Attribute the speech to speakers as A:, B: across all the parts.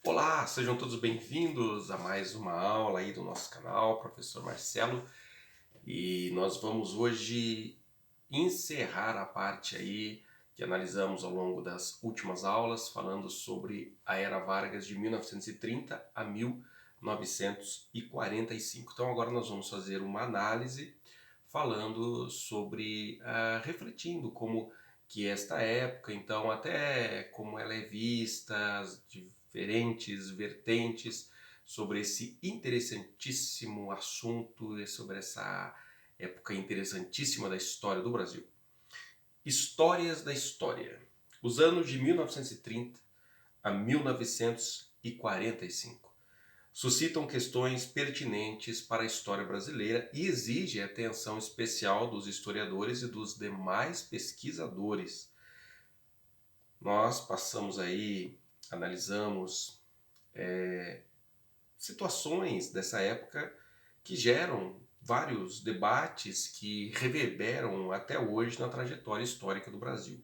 A: Olá, sejam todos bem-vindos a mais uma aula aí do nosso canal, Professor Marcelo. E nós vamos hoje encerrar a parte aí que analisamos ao longo das últimas aulas, falando sobre a Era Vargas de 1930 a 1945. Então agora nós vamos fazer uma análise falando sobre, refletindo como que esta época, então até como ela é vista, as diferentes vertentes sobre esse interessantíssimo assunto e sobre essa época interessantíssima da história do Brasil. Histórias da história. Os anos de 1930 a 1945 suscitam questões pertinentes para a história brasileira e exigem atenção especial dos historiadores e dos demais pesquisadores. Nós passamos aí, analisamos situações dessa época que geram vários debates que reverberam até hoje na trajetória histórica do Brasil.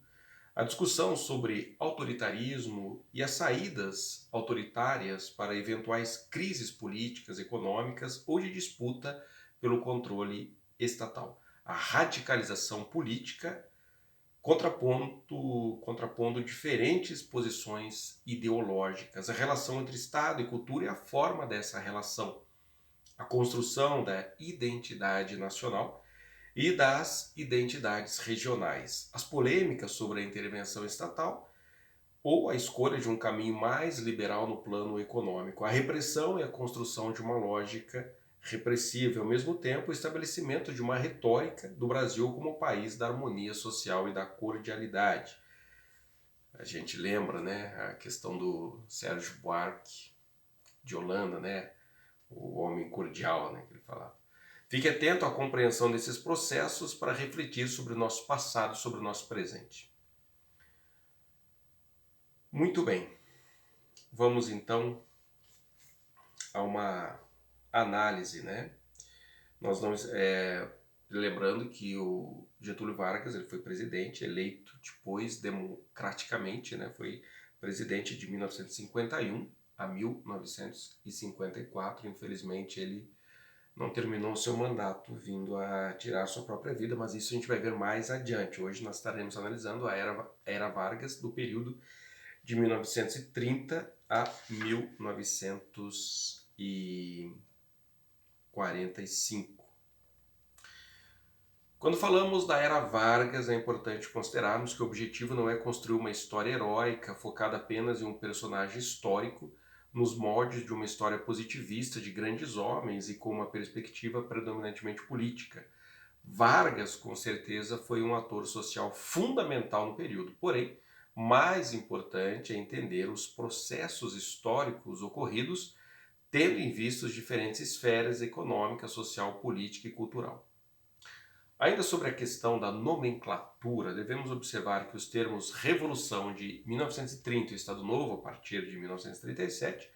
A: A discussão sobre autoritarismo e as saídas autoritárias para eventuais crises políticas, econômicas ou de disputa pelo controle estatal. A radicalização política contrapondo diferentes posições ideológicas, a relação entre Estado e cultura e a forma dessa relação, a construção da identidade nacional e das identidades regionais, as polêmicas sobre a intervenção estatal ou a escolha de um caminho mais liberal no plano econômico, a repressão e a construção de uma lógica repressiva, e ao mesmo tempo o estabelecimento de uma retórica do Brasil como país da harmonia social e da cordialidade. A gente lembra, né, a questão do Sérgio Buarque de Holanda, né, o homem cordial, né, que ele falava. Fique atento à compreensão desses processos para refletir sobre o nosso passado, sobre o nosso presente. Muito bem, vamos então a uma análise, né? Nós não, lembrando que o Getúlio Vargas ele foi presidente, eleito depois democraticamente, né? Foi presidente de 1951 a 1954. Infelizmente ele não terminou o seu mandato, vindo a tirar sua própria vida, mas isso a gente vai ver mais adiante. Hoje nós estaremos analisando a Era Vargas do período de 1930 a 1945. Quando falamos da Era Vargas, é importante considerarmos que o objetivo não é construir uma história heróica focada apenas em um personagem histórico, nos moldes de uma história positivista de grandes homens e com uma perspectiva predominantemente política. Vargas, com certeza, foi um ator social fundamental no período, porém, mais importante é entender os processos históricos ocorridos, tendo em vista as diferentes esferas econômica, social, política e cultural. Ainda sobre a questão da nomenclatura, devemos observar que os termos Revolução de 1930 e Estado Novo, a partir de 1937,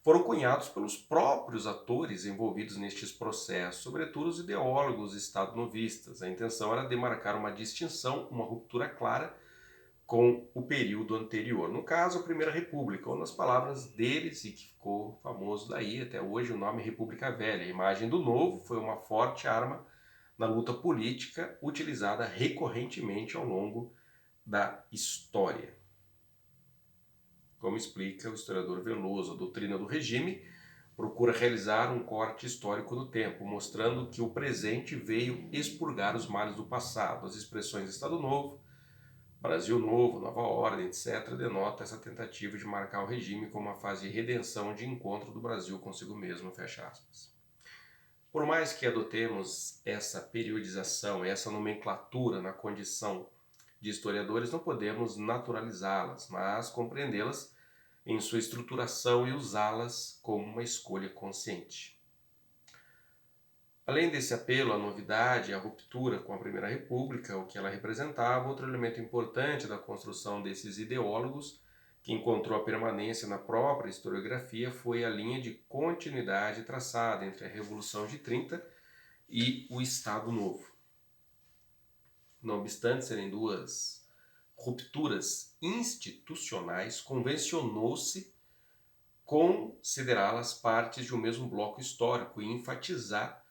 A: foram cunhados pelos próprios atores envolvidos nestes processos, sobretudo os ideólogos estado-novistas. A intenção era demarcar uma distinção, uma ruptura clara com o período anterior. No caso, a Primeira República, ou nas palavras deles, e que ficou famoso daí até hoje, o nome República Velha. A imagem do novo foi uma forte arma na luta política utilizada recorrentemente ao longo da história. Como explica o historiador Veloso, a doutrina do regime procura realizar um corte histórico no tempo, mostrando que o presente veio expurgar os males do passado. As expressões Estado Novo, Brasil Novo, Nova Ordem, etc., denota essa tentativa de marcar o regime como uma fase de redenção, de encontro do Brasil consigo mesmo, fecha aspas. Por mais que adotemos essa periodização, essa nomenclatura na condição de historiadores, não podemos naturalizá-las, mas compreendê-las em sua estruturação e usá-las como uma escolha consciente. Além desse apelo à novidade e à ruptura com a Primeira República, o que ela representava, outro elemento importante da construção desses ideólogos, que encontrou a permanência na própria historiografia, foi a linha de continuidade traçada entre a Revolução de 30 e o Estado Novo. Não obstante serem duas rupturas institucionais, convencionou-se considerá-las partes de um mesmo bloco histórico e enfatizar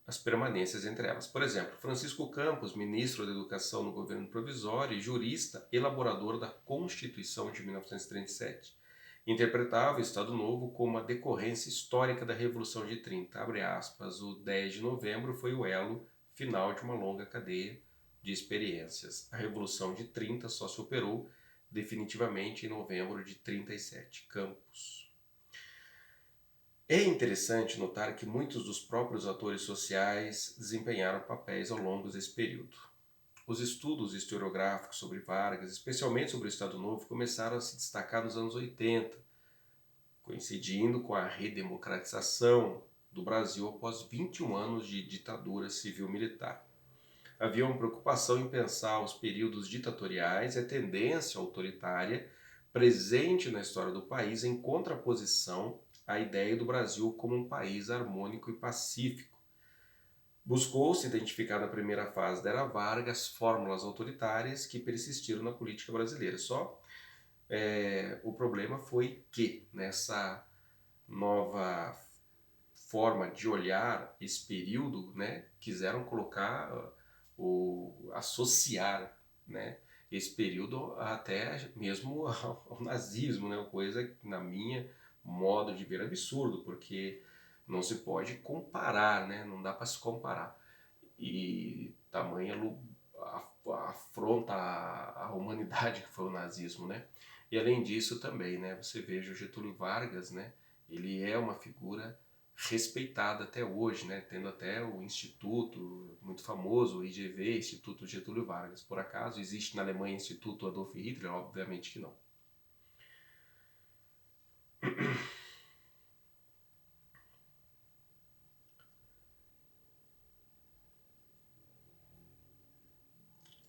A: as permanências entre elas. Por exemplo, Francisco Campos, ministro da Educação no governo provisório e jurista, elaborador da Constituição de 1937, interpretava o Estado Novo como uma decorrência histórica da Revolução de 30. Abre aspas, o 10 de novembro foi o elo final de uma longa cadeia de experiências. A Revolução de 30 só se operou definitivamente em novembro de 37. Campos. É interessante notar que muitos dos próprios atores sociais desempenharam papéis ao longo desse período. Os estudos historiográficos sobre Vargas, especialmente sobre o Estado Novo, começaram a se destacar nos anos 80, coincidindo com a redemocratização do Brasil após 21 anos de ditadura civil-militar. Havia uma preocupação em pensar os períodos ditatoriais e a tendência autoritária presente na história do país em contraposição à ideia do Brasil como um país harmônico e pacífico. Buscou-se identificar na primeira fase da Era Vargas fórmulas autoritárias que persistiram na política brasileira. O problema foi que nessa nova forma de olhar esse período, quiseram colocar associar, esse período até mesmo ao nazismo, coisa que na minha modo de ver absurdo, porque não se pode comparar, não dá para se comparar. E tamanha afronta à humanidade que foi o nazismo, E além disso também, você veja o Getúlio Vargas, ele é uma figura respeitada até hoje, tendo até o instituto muito famoso, o IGV, Instituto Getúlio Vargas. Por acaso existe na Alemanha Instituto Adolf Hitler? Obviamente que não.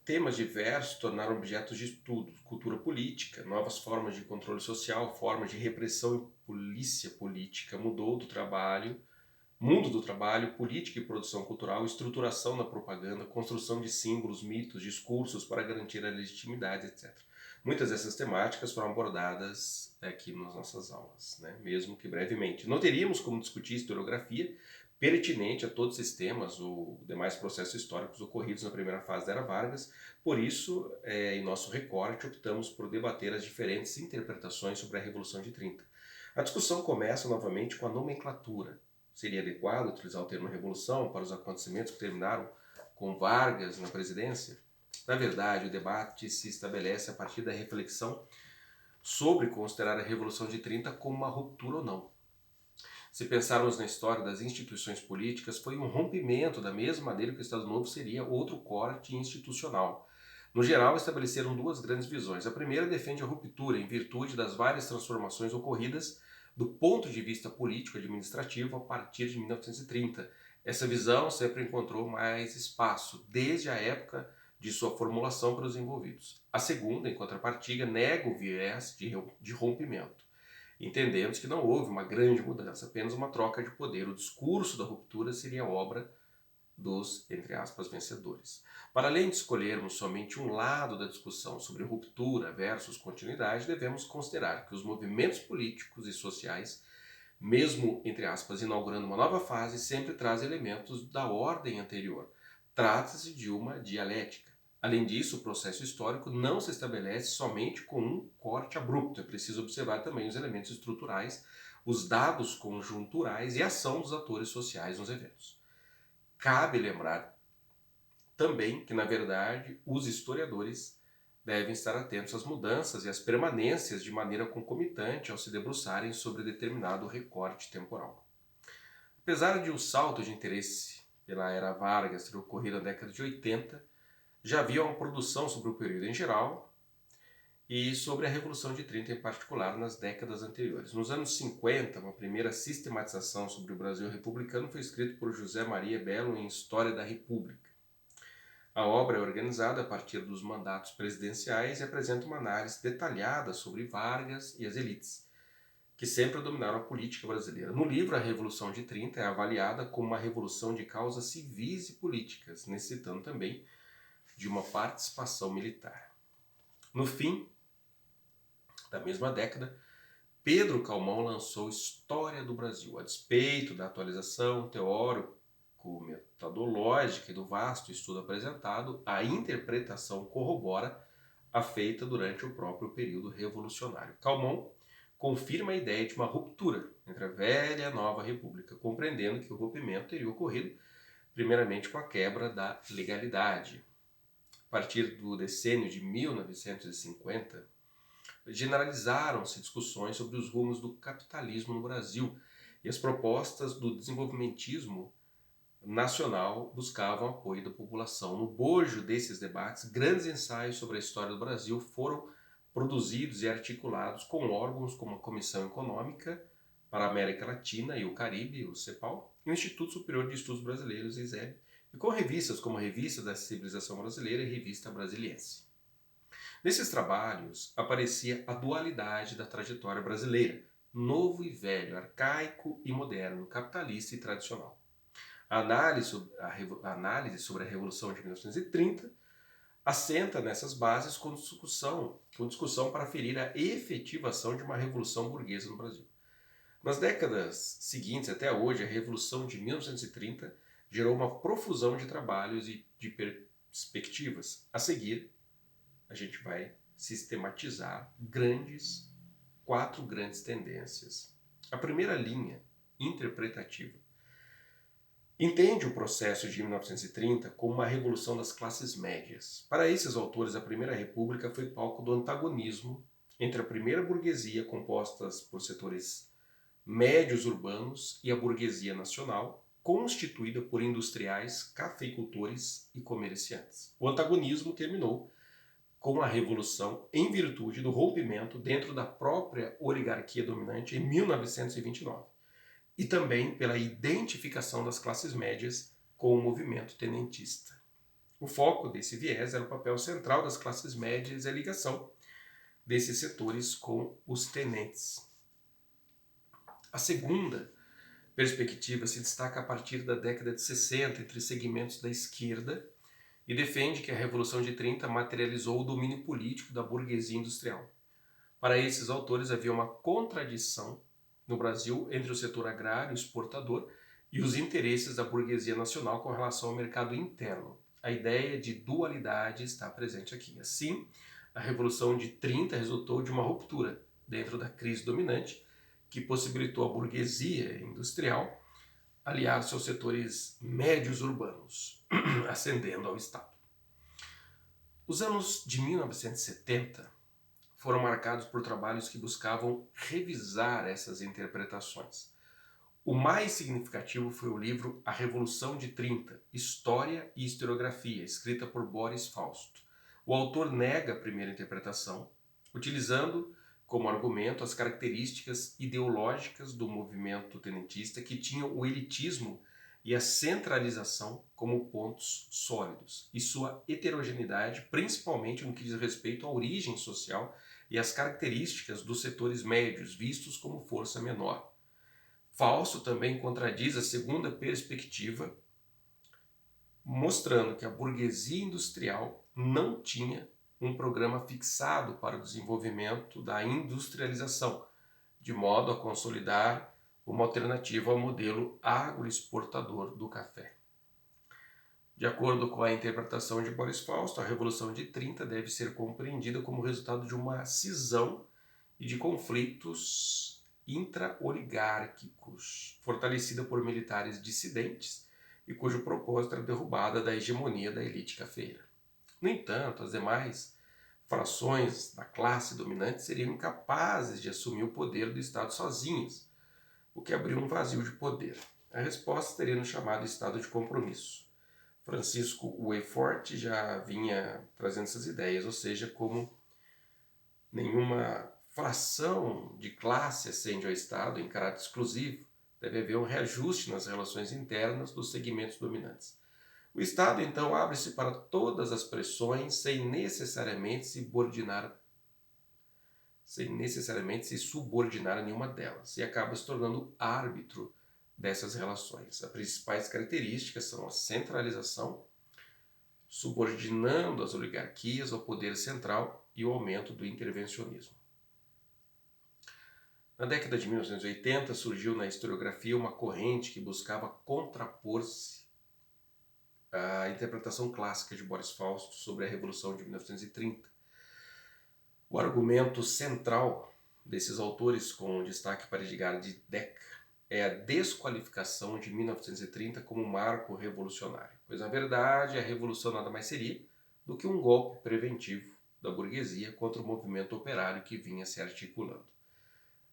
A: Temas diversos tornaram objetos de estudo, cultura política, novas formas de controle social, formas de repressão e polícia política, mundo do trabalho, política e produção cultural, estruturação da propaganda, construção de símbolos, mitos, discursos para garantir a legitimidade, etc. Muitas dessas temáticas foram abordadas aqui nas nossas aulas, mesmo que brevemente. Não teríamos como discutir historiografia pertinente a todos esses temas ou demais processos históricos ocorridos na primeira fase da Era Vargas. Por isso, em nosso recorte, optamos por debater as diferentes interpretações sobre a Revolução de 30. A discussão começa novamente com a nomenclatura. Seria adequado utilizar o termo revolução para os acontecimentos que terminaram com Vargas na presidência? Na verdade, o debate se estabelece a partir da reflexão sobre considerar a Revolução de 30 como uma ruptura ou não. Se pensarmos na história das instituições políticas, foi um rompimento da mesma maneira que o Estado Novo seria outro corte institucional. No geral, estabeleceram duas grandes visões. A primeira defende a ruptura em virtude das várias transformações ocorridas do ponto de vista político-administrativo a partir de 1930. Essa visão sempre encontrou mais espaço, desde a época de sua formulação pelos envolvidos. A segunda, em contrapartida, nega o viés de rompimento. Entendemos que não houve uma grande mudança, apenas uma troca de poder. O discurso da ruptura seria obra dos, entre aspas, vencedores. Para além de escolhermos somente um lado da discussão sobre ruptura versus continuidade, devemos considerar que os movimentos políticos e sociais, mesmo, entre aspas, inaugurando uma nova fase, sempre trazem elementos da ordem anterior. Trata-se de uma dialética. Além disso, o processo histórico não se estabelece somente com um corte abrupto. É preciso observar também os elementos estruturais, os dados conjunturais e a ação dos atores sociais nos eventos. Cabe lembrar também que, na verdade, os historiadores devem estar atentos às mudanças e às permanências de maneira concomitante ao se debruçarem sobre determinado recorte temporal. Apesar de um salto de interesse pela Era Vargas ter ocorrido na década de 80, já havia uma produção sobre o período em geral e sobre a Revolução de 30 em particular nas décadas anteriores. Nos anos 50, uma primeira sistematização sobre o Brasil republicano foi escrita por José Maria Belo em História da República. A obra é organizada a partir dos mandatos presidenciais e apresenta uma análise detalhada sobre Vargas e as elites, que sempre dominaram a política brasileira. No livro, a Revolução de 30 é avaliada como uma revolução de causas civis e políticas, necessitando também de uma participação militar. No fim da mesma década, Pedro Calmon lançou História do Brasil. A despeito da atualização teórico-metodológica e do vasto estudo apresentado, a interpretação corrobora a feita durante o próprio período revolucionário. Calmon confirma a ideia de uma ruptura entre a velha e a nova república, compreendendo que o rompimento teria ocorrido primeiramente com a quebra da legalidade. A partir do decênio de 1950, generalizaram-se discussões sobre os rumos do capitalismo no Brasil e as propostas do desenvolvimentismo nacional buscavam apoio da população. No bojo desses debates, grandes ensaios sobre a história do Brasil foram produzidos e articulados com órgãos como a Comissão Econômica para a América Latina e o Caribe, o CEPAL, e o Instituto Superior de Estudos Brasileiros, ISEB, e com revistas como a Revista da Civilização Brasileira e Revista Brasiliense. Nesses trabalhos aparecia a dualidade da trajetória brasileira, novo e velho, arcaico e moderno, capitalista e tradicional. A análise sobre a Revolução de 1930 assenta nessas bases com discussão para aferir a efetivação de uma revolução burguesa no Brasil. Nas décadas seguintes até hoje, a Revolução de 1930 gerou uma profusão de trabalhos e de perspectivas. A seguir, a gente vai sistematizar quatro grandes tendências. A primeira linha interpretativa entende o processo de 1930 como uma revolução das classes médias. Para esses autores, a Primeira República foi palco do antagonismo entre a primeira burguesia, composta por setores médios urbanos, e a burguesia nacional, constituída por industriais, cafeicultores e comerciantes. O antagonismo terminou com a Revolução em virtude do rompimento dentro da própria oligarquia dominante em 1929 e também pela identificação das classes médias com o movimento tenentista. O foco desse viés era o papel central das classes médias e a ligação desses setores com os tenentes. A segunda perspectiva se destaca a partir da década de 60 entre segmentos da esquerda e defende que a Revolução de 30 materializou o domínio político da burguesia industrial. Para esses autores havia uma contradição no Brasil entre o setor agrário exportador e os interesses da burguesia nacional com relação ao mercado interno. A ideia de dualidade está presente aqui. Assim, a Revolução de 30 resultou de uma ruptura dentro da crise dominante que possibilitou a burguesia industrial aliar-se aos setores médios urbanos, ascendendo ao Estado. Os anos de 1970 foram marcados por trabalhos que buscavam revisar essas interpretações. O mais significativo foi o livro A Revolução de 30, História e Historiografia, escrita por Boris Fausto. O autor nega a primeira interpretação, utilizando como argumento as características ideológicas do movimento tenentista que tinham o elitismo e a centralização como pontos sólidos, e sua heterogeneidade, principalmente no que diz respeito à origem social e às características dos setores médios, vistos como força menor. Fausto também contradiz a segunda perspectiva, mostrando que a burguesia industrial não tinha um programa fixado para o desenvolvimento da industrialização, de modo a consolidar uma alternativa ao modelo agroexportador do café. De acordo com a interpretação de Boris Fausto, a Revolução de 30 deve ser compreendida como resultado de uma cisão e de conflitos intra-oligárquicos, fortalecida por militares dissidentes e cujo propósito era a derrubada da hegemonia da elite cafeira. No entanto, as demais frações da classe dominante seriam incapazes de assumir o poder do Estado sozinhas, o que abriu um vazio de poder. A resposta teria no chamado Estado de Compromisso. Francisco Weyfort já vinha trazendo essas ideias, ou seja, como nenhuma fração de classe ascende ao Estado em caráter exclusivo, deve haver um reajuste nas relações internas dos segmentos dominantes. O Estado, então, abre-se para todas as pressões sem necessariamente se subordinar a nenhuma delas, e acaba se tornando árbitro dessas relações. As principais características são a centralização, subordinando as oligarquias ao poder central, e o aumento do intervencionismo. Na década de 1980 surgiu na historiografia uma corrente que buscava contrapor-se à interpretação clássica de Boris Fausto sobre a Revolução de 1930. O argumento central desses autores, com destaque para Edgar de Decker, é a desqualificação de 1930 como marco revolucionário, pois na verdade a revolução nada mais seria do que um golpe preventivo da burguesia contra o movimento operário que vinha se articulando.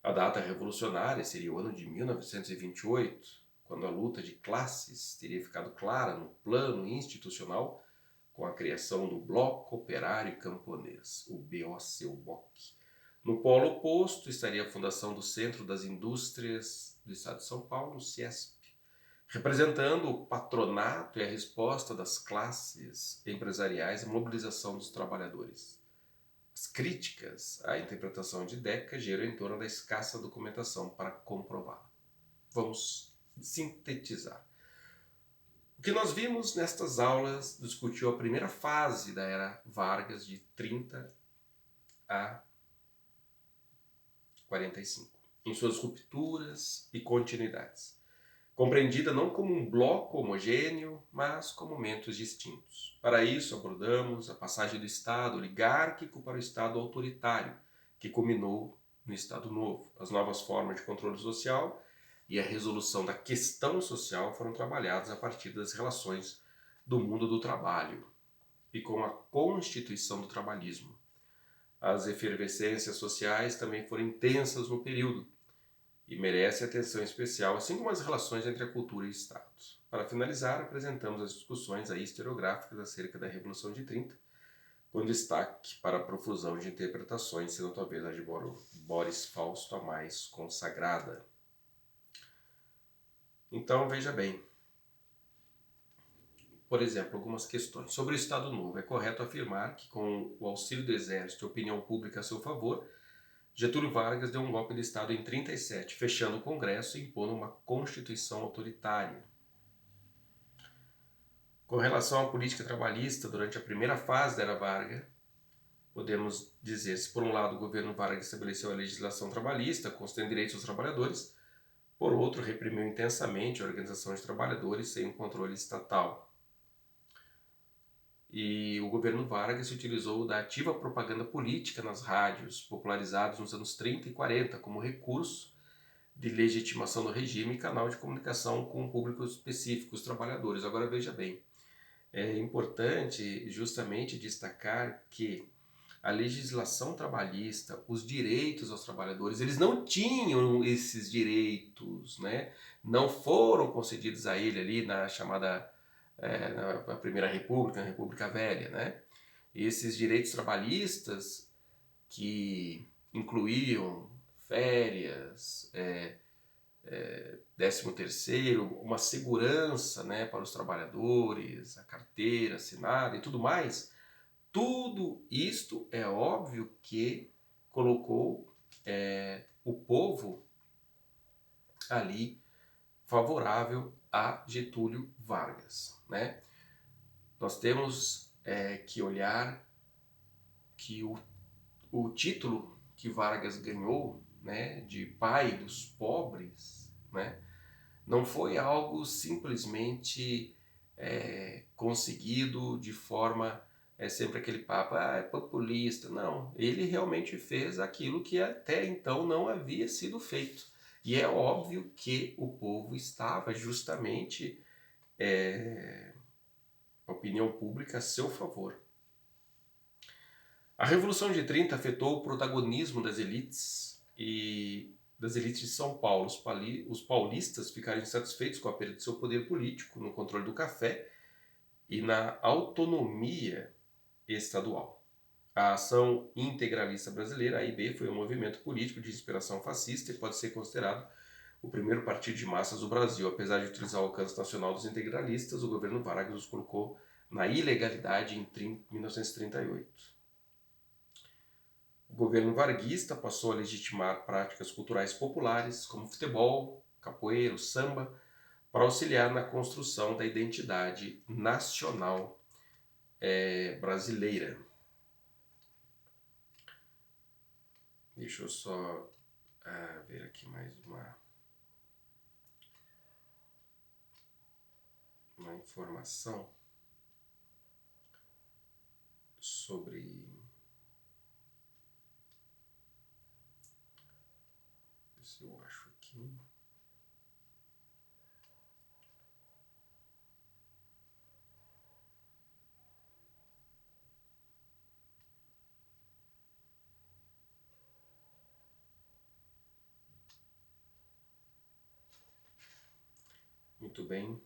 A: A data revolucionária seria o ano de 1928, quando a luta de classes teria ficado clara no plano institucional com a criação do Bloco Operário Camponês, o BOC, o BOC. No polo oposto estaria a fundação do Centro das Indústrias do Estado de São Paulo, o CIESP, representando o patronato e a resposta das classes empresariais à mobilização dos trabalhadores. As críticas à interpretação de Decker giram em torno da escassa documentação para comprová-la. Vamos sintetizar. O que nós vimos nestas aulas discutiu a primeira fase da era Vargas, de 30 a 45, em suas rupturas e continuidades, compreendida não como um bloco homogêneo, mas como momentos distintos. Para isso, abordamos a passagem do Estado oligárquico para o Estado autoritário, que culminou no Estado Novo. As novas formas de controle social e a resolução da questão social foram trabalhadas a partir das relações do mundo do trabalho e com a constituição do trabalhismo. As efervescências sociais também foram intensas no período e merecem atenção especial, assim como as relações entre a cultura e o Estado. Para finalizar, apresentamos as discussões historiográficas acerca da Revolução de 30, com destaque para a profusão de interpretações, sendo talvez a de Boris Fausto a mais consagrada. Então, veja bem, por exemplo, algumas questões. Sobre o Estado Novo, é correto afirmar que, com o auxílio do Exército e opinião pública a seu favor, Getúlio Vargas deu um golpe de Estado em 37, fechando o Congresso e impondo uma Constituição autoritária. Com relação à política trabalhista, durante a primeira fase da era Vargas, podemos dizer se por um lado o governo Vargas estabeleceu a legislação trabalhista, concedendo direitos aos trabalhadores, por outro reprimiu intensamente a organização de trabalhadores sem um controle estatal. E o governo Vargas se utilizou da ativa propaganda política nas rádios, popularizados nos anos 30 e 40, como recurso de legitimação do regime e canal de comunicação com um público específico, os trabalhadores. Agora veja bem, é importante justamente destacar que a legislação trabalhista, os direitos aos trabalhadores, eles não tinham esses direitos, né? Não foram concedidos a ele ali na chamada na Primeira República, na República Velha, né? Esses direitos trabalhistas que incluíam férias, 13º, uma segurança, né, para os trabalhadores, a carteira assinada e tudo mais, tudo isto é óbvio que colocou o povo ali favorável a Getúlio Vargas, né? Nós temos que olhar que o título que Vargas ganhou, né, de pai dos pobres, né, não foi algo simplesmente conseguido de forma sempre aquele papo, é populista. Não, ele realmente fez aquilo que até então não havia sido feito. E é óbvio que o povo estava justamente, a opinião pública a seu favor. A Revolução de 30 afetou o protagonismo das elites de São Paulo. Os paulistas ficaram insatisfeitos com a perda de seu poder político no controle do café e na autonomia estadual. A Ação Integralista Brasileira, AIB, foi um movimento político de inspiração fascista e pode ser considerado o primeiro partido de massas do Brasil. Apesar de utilizar o alcance nacional dos integralistas, o governo Vargas os colocou na ilegalidade em 1938. O governo varguista passou a legitimar práticas culturais populares, como futebol, capoeira, samba, para auxiliar na construção da identidade nacional brasileira. Deixa eu só ver aqui mais uma informação sobre... Se eu acho aqui... Muito bem.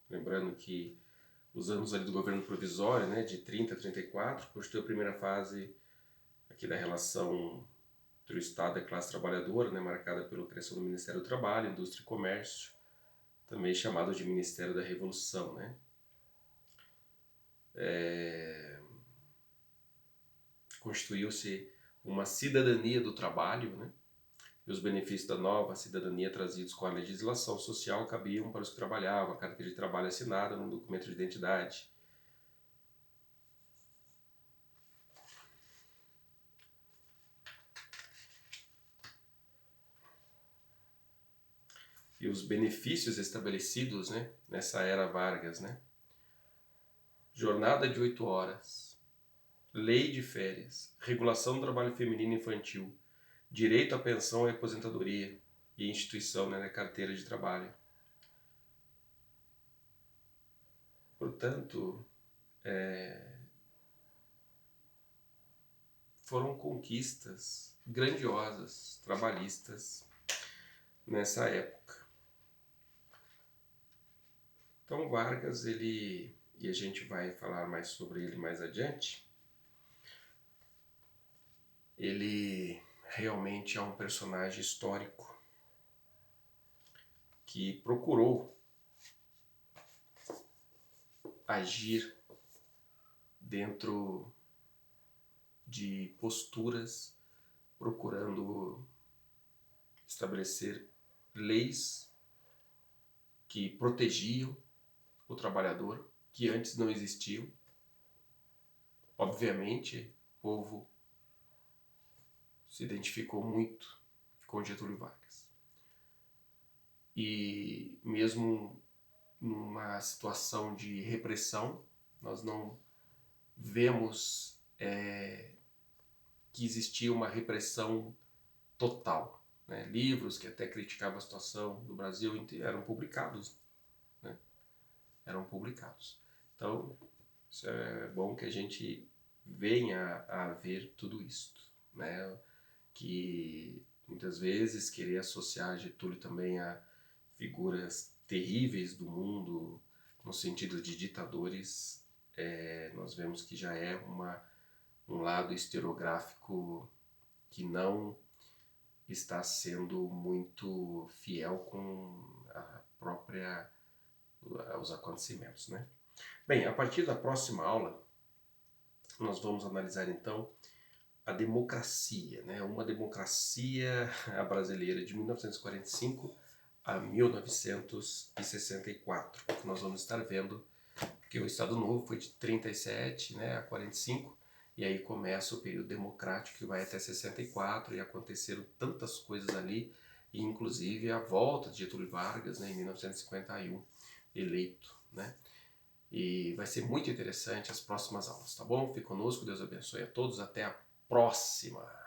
A: Lembrando que os anos ali do governo provisório, né, de 30 a 34, constituiu a primeira fase aqui da relação entre o Estado e a classe trabalhadora, né, marcada pela criação do Ministério do Trabalho, Indústria e Comércio, também chamado de Ministério da Revolução, né? Constituiu-se uma cidadania do trabalho, né? E os benefícios da nova cidadania trazidos com a legislação social cabiam para os que trabalhavam, a carteira de trabalho assinada no documento de identidade. E os benefícios estabelecidos, né, nessa era Vargas, né? Jornada de 8 horas, lei de férias, regulação do trabalho feminino e infantil, direito à pensão e aposentadoria e instituição, né, da carteira de trabalho. Portanto, foram conquistas grandiosas, trabalhistas, nessa época. Então Vargas, e a gente vai falar mais sobre ele mais adiante, ele realmente é um personagem histórico que procurou agir dentro de posturas, procurando estabelecer leis que protegiam o trabalhador, que antes não existiam. Obviamente, o povo se identificou muito com Getúlio Vargas. E mesmo numa situação de repressão, nós não vemos que existia uma repressão total, né? Livros que até criticavam a situação do Brasil eram publicados, né? Eram publicados. Então, isso é bom que a gente venha a ver tudo isto, né? Que muitas vezes querer associar Getúlio também a figuras terríveis do mundo, no sentido de ditadores, nós vemos que já é um lado historiográfico que não está sendo muito fiel com os acontecimentos, né? Bem, a partir da próxima aula, nós vamos analisar então a democracia, né? Uma democracia brasileira de 1945 a 1964, que nós vamos estar vendo, porque o Estado Novo foi de 37, né, a 45, e aí começa o período democrático que vai até 64 e aconteceram tantas coisas ali, e inclusive a volta de Getúlio Vargas, né, em 1951, eleito, né? E vai ser muito interessante as próximas aulas, tá bom? Fique conosco, Deus abençoe a todos, até a próxima!